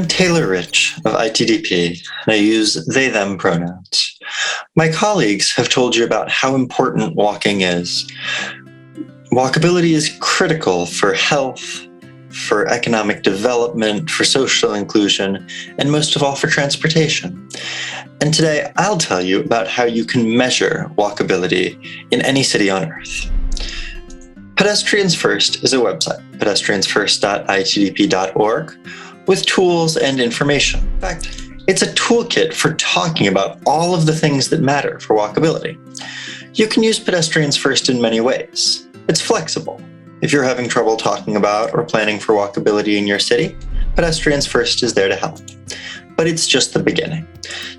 I'm Taylor Rich of ITDP, and I use they/them pronouns. My colleagues have told you about how important walking is. Walkability is critical for health, for economic development, for social inclusion, and most of all for transportation. And today I'll tell you about how you can measure walkability in any city on Earth. Pedestrians First is a website, pedestriansfirst.itdp.org, with tools and information. In fact, it's a toolkit for talking about all of the things that matter for walkability. You can use Pedestrians First in many ways. It's flexible. If you're having trouble talking about or planning for walkability in your city, Pedestrians First is there to help. But it's just the beginning.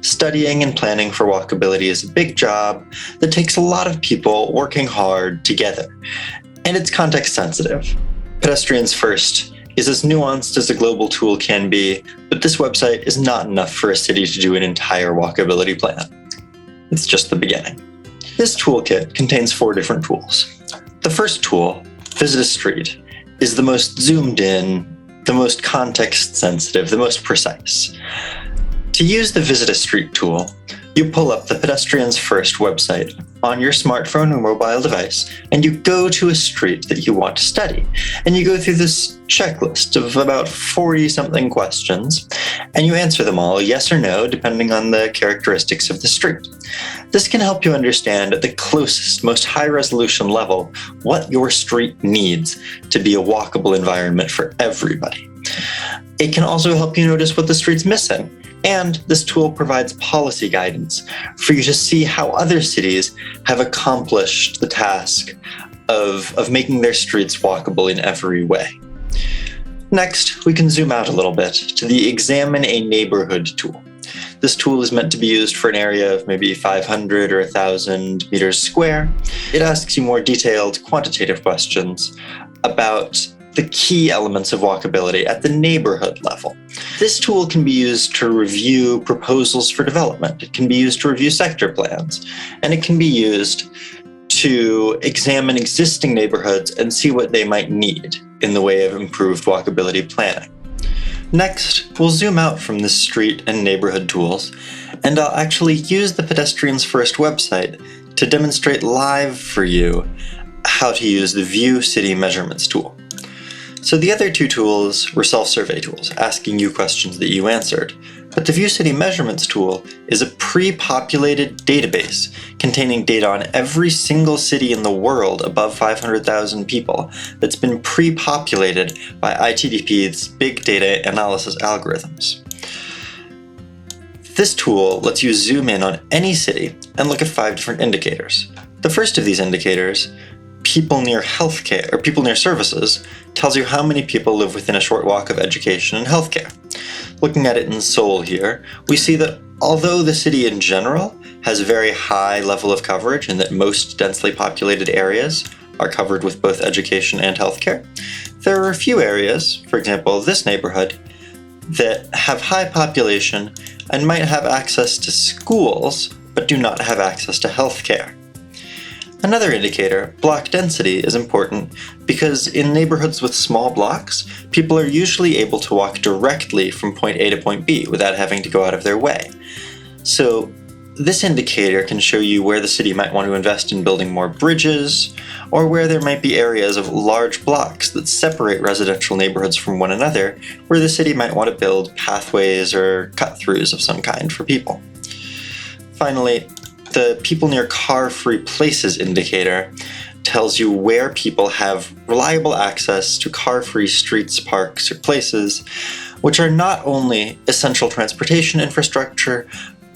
Studying and planning for walkability is a big job that takes a lot of people working hard together. And it's context sensitive. Pedestrians First is as nuanced as a global tool can be, but this website is not enough for a city to do an entire walkability plan. It's just the beginning. This toolkit contains 4 different tools. The first tool, Visit a Street, is the most zoomed in, the most context sensitive, the most precise. To use the Visit a Street tool, you pull up the Pedestrians First website on your smartphone or mobile device, and you go to a street that you want to study. And you go through this checklist of about 40-something questions, and you answer them all yes or no, depending on the characteristics of the street. This can help you understand at the closest, most high-resolution level what your street needs to be a walkable environment for everybody. It can also help you notice what the street's missing. And this tool provides policy guidance for you to see how other cities have accomplished the task of making their streets walkable in every way. Next, we can zoom out a little bit to the Examine a Neighborhood tool. This tool is meant to be used for an area of maybe 500 or 1,000 meters square. It asks you more detailed quantitative questions about the key elements of walkability at the neighborhood level. This tool can be used to review proposals for development. It can be used to review sector plans, and it can be used to examine existing neighborhoods and see what they might need in the way of improved walkability planning. Next, we'll zoom out from the street and neighborhood tools, and I'll actually use the Pedestrians First website to demonstrate live for you how to use the View City Measurements tool. So the other 2 tools were self-survey tools, asking you questions that you answered. But the View City Measurements tool is a pre-populated database containing data on every single city in the world above 500,000 people that's been pre-populated by ITDP's big data analysis algorithms. This tool lets you zoom in on any city and look at 5 different indicators. The first of these indicators, people near healthcare or people near services, tells you how many people live within a short walk of education and healthcare. Looking at it in Seoul here, we see that although the city in general has a very high level of coverage and that most densely populated areas are covered with both education and healthcare, there are a few areas, for example this neighborhood, that have high population and might have access to schools but do not have access to healthcare. Another indicator, block density, is important because in neighborhoods with small blocks, people are usually able to walk directly from point A to point B without having to go out of their way. So this indicator can show you where the city might want to invest in building more bridges, or where there might be areas of large blocks that separate residential neighborhoods from one another, where the city might want to build pathways or cut-throughs of some kind for people. Finally, the People Near Car-Free Places indicator tells you where people have reliable access to car-free streets, parks, or places, which are not only essential transportation infrastructure,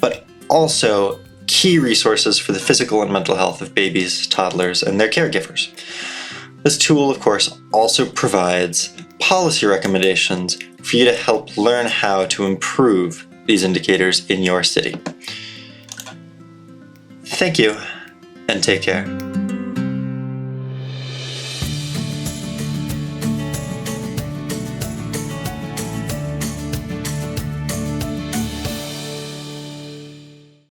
but also key resources for the physical and mental health of babies, toddlers, and their caregivers. This tool, of course, also provides policy recommendations for you to help learn how to improve these indicators in your city. Thank you, and take care.